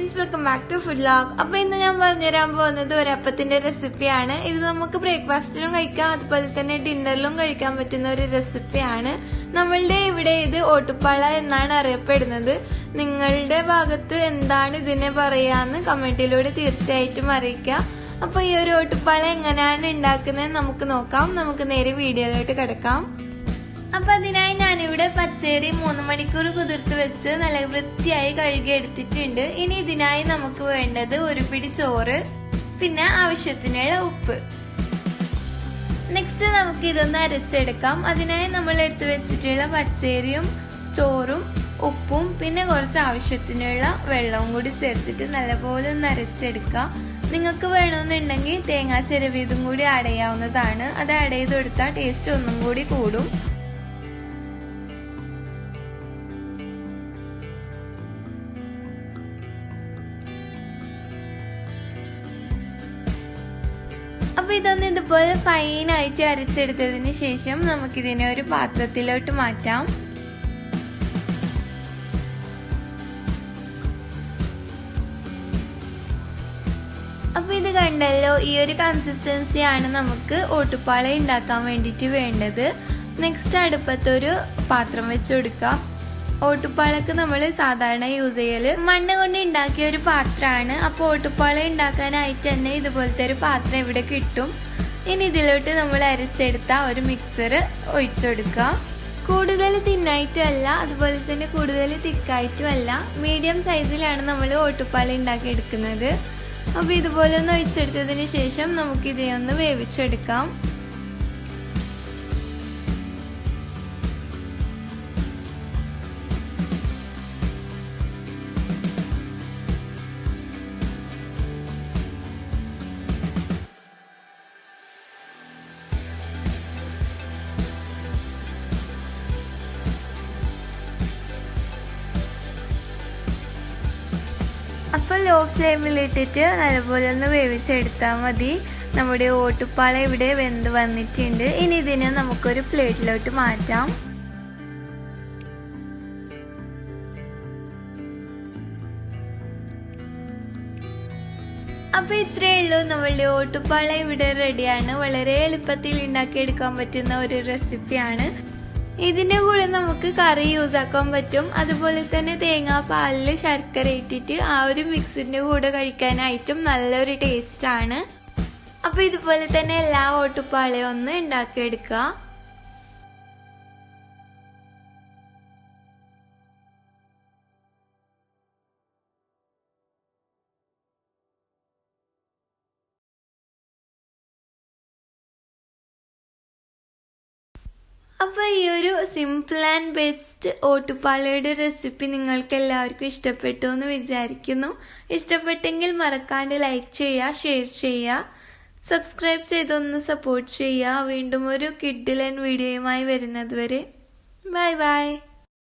Friends, welcome back to food vlog. അപ്പൊ ഇന്ന് ഞാൻ പറഞ്ഞുതരാൻ പോകുന്നത് ഒരു അപ്പത്തിന്റെ റെസിപ്പിയാണ്. ഇത് നമുക്ക് ബ്രേക്ക്ഫാസ്റ്റിലും കഴിക്കാം, അതുപോലെ തന്നെ ഡിന്നറിലും കഴിക്കാൻ പറ്റുന്ന ഒരു റെസിപ്പിയാണ്. നമ്മളുടെ ഇവിടെ ഇത് ഓട്ടുപ്പള എന്നാണ് അറിയപ്പെടുന്നത്. നിങ്ങളുടെ ഭാഗത്ത് എന്താണ് ഇതിനെ പറയാന്ന് കമന്റിലൂടെ തീർച്ചയായിട്ടും അറിയിക്കാം. അപ്പൊ ഈ ഒരു ഓട്ടുപ്പള എങ്ങനെയാണ് ഉണ്ടാക്കുന്നത് നമുക്ക് നോക്കാം. നമുക്ക് നേരെ വീഡിയോയിലോട്ട് കിടക്കാം. അപ്പൊ അതിനായി ഞാനിവിടെ പച്ചരി 3 മണിക്കൂർ കുതിർത്ത് വെച്ച് നല്ല വൃത്തിയായി കഴുകി എടുത്തിട്ടുണ്ട്. ഇനി ഇതിനായി നമുക്ക് വേണ്ടത് ഒരു പിടി ചോറ്, പിന്നെ ആവശ്യത്തിനുള്ള ഉപ്പ്. നെക്സ്റ്റ് നമുക്ക് ഇതൊന്ന് അരച്ചെടുക്കാം. അതിനായി നമ്മൾ എടുത്തു വെച്ചിട്ടുള്ള പച്ചരിയും ചോറും ഉപ്പും പിന്നെ കുറച്ച് ആവശ്യത്തിനുള്ള വെള്ളവും കൂടി ചേർത്തിട്ട് നല്ലപോലെ ഒന്ന് അരച്ചെടുക്കാം. നിങ്ങൾക്ക് വേണമെന്നുണ്ടെങ്കിൽ തേങ്ങാ ചിരവിയതും കൂടി ആഡ് ചെയ്യാവുന്നതാണ്. അത് ആഡ് ചെയ്ത് കൊടുത്താൽ ടേസ്റ്റ് ഒന്നും കൂടി കൂടും. അപ്പൊ ഇതൊന്ന് ഇതുപോലെ ഫൈനായിട്ട് അരച്ചെടുത്തതിന് ശേഷം നമുക്കിതിനെ ഒരു പാത്രത്തിലോട്ട് മാറ്റാം. അപ്പൊ ഇത് കണ്ടല്ലോ, ഈ ഒരു കൺസിസ്റ്റൻസിയാണ് നമുക്ക് ഓട്ടുപ്പാള ഉണ്ടാക്കാൻ വേണ്ടിയിട്ട് വേണ്ടത്. നെക്സ്റ്റ് അടുപ്പത്തൊരു പാത്രം വെച്ച് കൊടുക്കാം. ഓട്ടുപ്പാളക്ക് നമ്മൾ സാധാരണ യൂസ് ചെയ്യല് മണ്ണ് കൊണ്ട് ഉണ്ടാക്കിയ ഒരു പാത്രമാണ്. അപ്പോൾ ഓട്ടുപ്പാള ഉണ്ടാക്കാനായിട്ട് തന്നെ ഇതുപോലത്തെ ഒരു പാത്രം ഇവിടെ കിട്ടും. ഇനി ഇതിലോട്ട് നമ്മൾ അരച്ചെടുത്ത ഒരു മിക്സർ ഒഴിച്ചെടുക്കുക. കൂടുതൽ തിന്നായിട്ടും അല്ല, അതുപോലെ തന്നെ കൂടുതൽ തിക്കായിട്ടും അല്ല, മീഡിയം സൈസിലാണ് നമ്മൾ ഓട്ടുപ്പാള ഉണ്ടാക്കി എടുക്കുന്നത്. അപ്പോൾ ഇതുപോലെ ഒന്ന് ഒഴിച്ചെടുത്തതിന് ശേഷം നമുക്കിതേ ഒന്ന് വേവിച്ചെടുക്കാം. അപ്പോൾ ലോ ഫ്ലെയിമിൽ ഇട്ടിട്ട് നല്ലപോലെ ഒന്ന് വേവിച്ചെടുത്താൽ മതി. നമ്മുടെ ഓട്ടുപ്പാള ഇവിടെ വെന്ത് വന്നിട്ടുണ്ട്. ഇനി ഇതിനെ നമുക്കൊരു പ്ലേറ്റിലോട്ട് മാറ്റാം. അപ്പൊ ഇത്രയേ ഉള്ളൂ, നമ്മളുടെ ഓട്ടുപ്പാള ഇവിടെ റെഡിയാണ്. വളരെ എളുപ്പത്തിൽ ഉണ്ടാക്കിയെടുക്കാൻ പറ്റുന്ന ഒരു റെസിപ്പിയാണ്. ഇതിന്റെ കൂടെ നമുക്ക് കറി യൂസ് ആക്കാൻ പറ്റും. അതുപോലെ തന്നെ തേങ്ങാപ്പാലിൽ ശർക്കര ഇട്ടിട്ട് ആ ഒരു മിക്സിന്റെ കൂടെ കഴിക്കാനായിട്ടും നല്ലൊരു ടേസ്റ്റ് ആണ്. അപ്പൊ ഇതുപോലെ തന്നെ എല്ലാ ഓട്ടുപ്പാളയും ഒന്ന് ഉണ്ടാക്കിയെടുക്കുക. അപ്പോൾ ഈ ഒരു സിമ്പിൾ ആൻഡ് ബെസ്റ്റ് ഓട്ടുപ്പാളയുടെ റെസിപ്പി നിങ്ങൾക്ക് എല്ലാവർക്കും ഇഷ്ടപ്പെട്ടു എന്ന് വിചാരിക്കുന്നു. ഇഷ്ടപ്പെട്ടെങ്കിൽ മറക്കാണ്ട് ലൈക്ക് ചെയ്യുക, ഷെയർ ചെയ്യുക, സബ്സ്ക്രൈബ് ചെയ്തൊന്ന് സപ്പോർട്ട് ചെയ്യുക. വീണ്ടും ഒരു കിഡിലൻ വീഡിയോയുമായി വരുന്നത് വരെ ബൈ ബൈ.